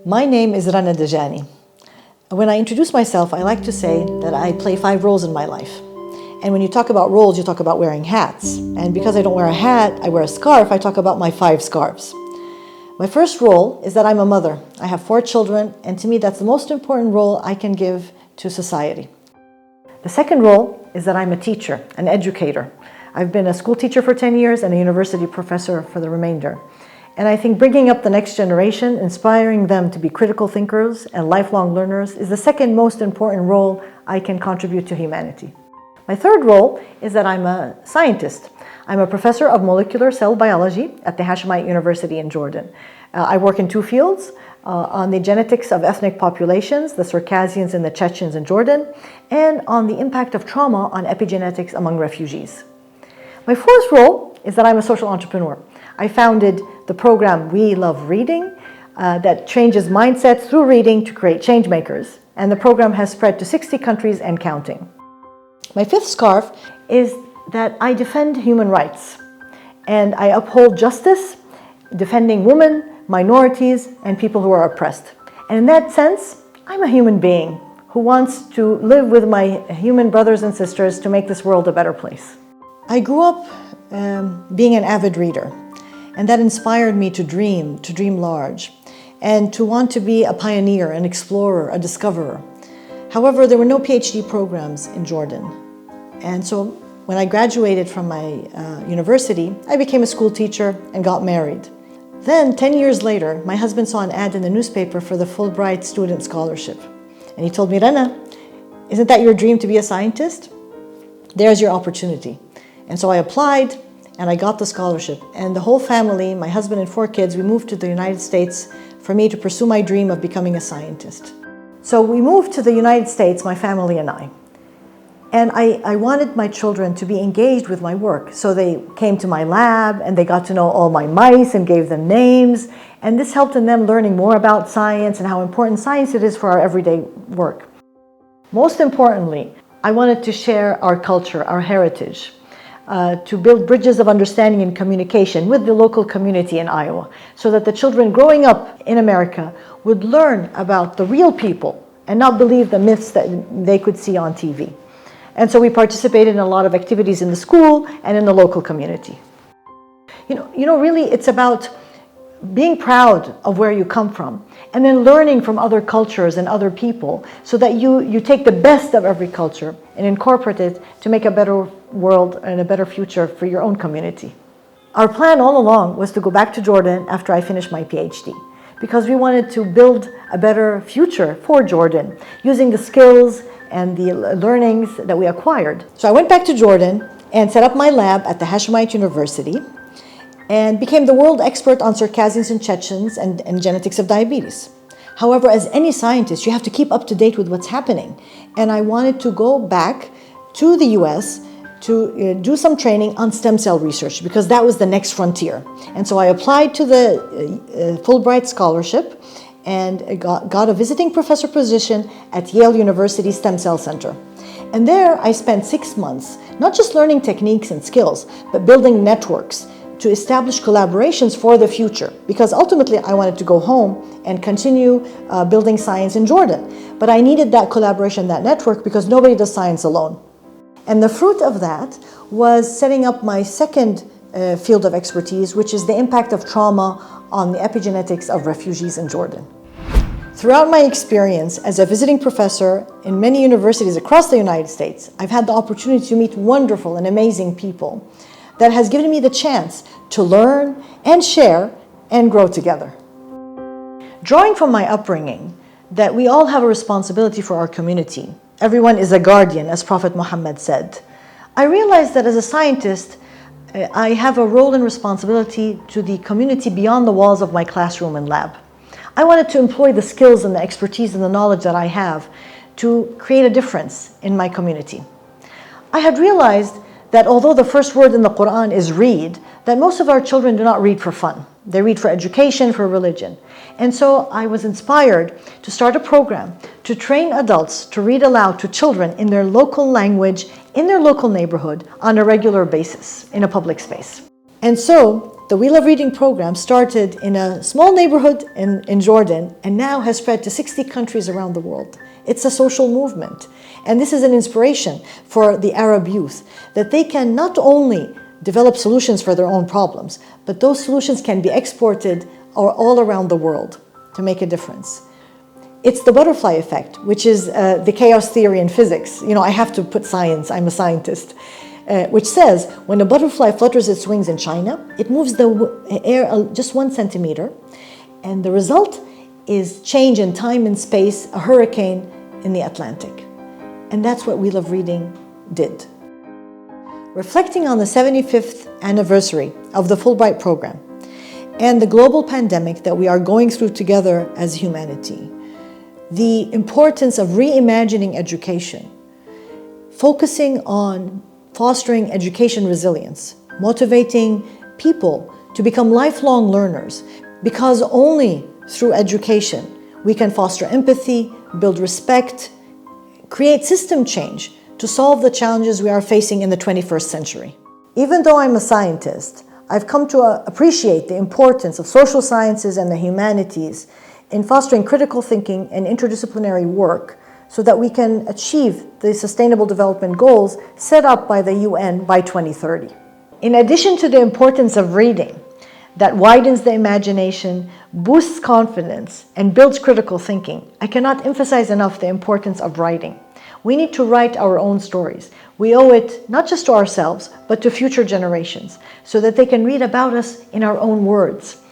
My name is الدجاني. When I introduce myself, I like to say that I play 5 roles in my life. And when you talk about roles, you talk about wearing hats. And because I don't wear a hat, I wear a scarf, I talk about my 5 scarves. My first role is that I'm a mother. I have 4 children, and to me that's the most important role I can give to society. The second role is that I'm a teacher, an educator. I've been a school teacher for 10 years and a university professor for the remainder. And I think bringing up the next generation, inspiring them to be critical thinkers and lifelong learners is the second most important role I can contribute to humanity. My third role is that I'm a scientist. I'm a professor of molecular cell biology at the Hashemite University in Jordan. I work in 2 fields, on the genetics of ethnic populations, the Circassians and the Chechens in Jordan, and on the impact of trauma on epigenetics among refugees. My fourth role is that I'm a social entrepreneur. I founded the program We Love Reading that changes mindsets through reading to create change makers. And the program has spread to 60 countries and counting. My fifth scarf is that I defend human rights. And I uphold justice, defending women, minorities, and people who are oppressed. And in that sense, I'm a human being who wants to live with my human brothers and sisters to make this world a better place. I grew up being an avid reader. And that inspired me to dream large, and to want to be a pioneer, an explorer, a discoverer. However, there were no PhD programs in Jordan. And so when I graduated from my university, I became a school teacher and got married. Then, 10 years later, my husband saw an ad in the newspaper for the Fulbright Student Scholarship. And he told me, Rana, isn't that your dream to be a scientist? There's your opportunity. And so I applied, and I got the scholarship. And the whole family, my husband and 4 kids, we moved to the United States for me to pursue my dream of becoming a scientist. So we moved to the United States, my family and I. And I wanted my children to be engaged with my work. So they came to my lab and they got to know all my mice and gave them names. And this helped in them learning more about science and how important science it is for our everyday work. Most importantly, I wanted to share our culture, our heritage. To build bridges of understanding and communication with the local community in Iowa, so that the children growing up in America would learn about the real people and not believe the myths that they could see on TV. And so we participated in a lot of activities in the school and in the local community. You know, really it's about being proud of where you come from and then learning from other cultures and other people so that you take the best of every culture and incorporate it to make a better world and a better future for your own community. Our plan all along was to go back to Jordan after I finished my PhD because we wanted to build a better future for Jordan using the skills and the learnings that we acquired. So I went back to Jordan and set up my lab at the Hashemite University and became the world expert on Circassians and Chechens and genetics of diabetes. However, as any scientist, you have to keep up to date with what's happening. And I wanted to go back to the US to do some training on stem cell research because that was the next frontier. And so I applied to the Fulbright Scholarship and got a visiting professor position at Yale University Stem Cell Center. And there I spent 6 months, not just learning techniques and skills, but building networks to establish collaborations for the future, because ultimately I wanted to go home and continue building science in Jordan. But I needed that collaboration, that network, because nobody does science alone. And the fruit of that was setting up my second field of expertise, which is the impact of trauma on the epigenetics of refugees in Jordan. Throughout my experience as a visiting professor in many universities across the United States, I've had the opportunity to meet wonderful and amazing people that has given me the chance to learn and share and grow together. Drawing from my upbringing, that we all have a responsibility for our community. Everyone is a guardian, as Prophet Muhammad said. I realized that as a scientist, I have a role and responsibility to the community beyond the walls of my classroom and lab. I wanted to employ the skills and the expertise and the knowledge that I have to create a difference in my community. I had realized that although the first word in the Quran is read, that most of our children do not read for fun. They read for education, for religion. And so I was inspired to start a program to train adults to read aloud to children in their local language, in their local neighborhood, on a regular basis, in a public space. And so the We Love Reading program started in a small neighborhood in Jordan and now has spread to 60 countries around the world. It's a social movement. And this is an inspiration for the Arab youth, that they can not only develop solutions for their own problems, but those solutions can be exported all around the world to make a difference. It's the butterfly effect, which is the chaos theory in physics. You know, I have to put science, I'm a scientist. Which says when a butterfly flutters its wings in China, it moves the air just 1 centimeter, and the result is change in time and space, a hurricane in the Atlantic. And that's what We Love Reading did. Reflecting on the 75th anniversary of the Fulbright program and the global pandemic that we are going through together as humanity, the importance of reimagining education, focusing on fostering education resilience, motivating people to become lifelong learners, because only through education we can foster empathy, build respect, create system change to solve the challenges we are facing in the 21st century. Even though I'm a scientist, I've come to appreciate the importance of social sciences and the humanities in fostering critical thinking and interdisciplinary work so that we can achieve the Sustainable Development Goals set up by the UN by 2030. In addition to the importance of reading that widens the imagination, boosts confidence, and builds critical thinking, I cannot emphasize enough the importance of writing. We need to write our own stories. We owe it not just to ourselves, but to future generations, so that they can read about us in our own words.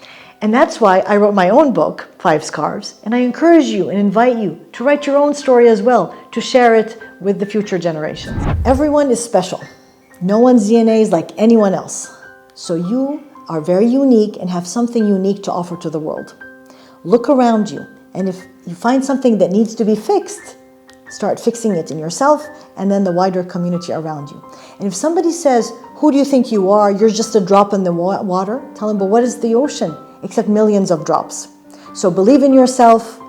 And that's why I wrote my own book, 5 Scarves, and I encourage you and invite you to write your own story as well, to share it with the future generations. Everyone is special. No one's DNA is like anyone else. So you are very unique and have something unique to offer to the world. Look around you, and if you find something that needs to be fixed, start fixing it in yourself and then the wider community around you. And if somebody says, "Who do you think you are? You're just a drop in the water," tell them, "But what is the ocean except millions of drops?" So believe in yourself,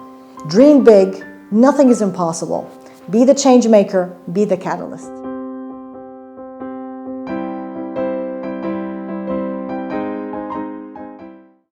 dream big, nothing is impossible. Be the change maker, be the catalyst.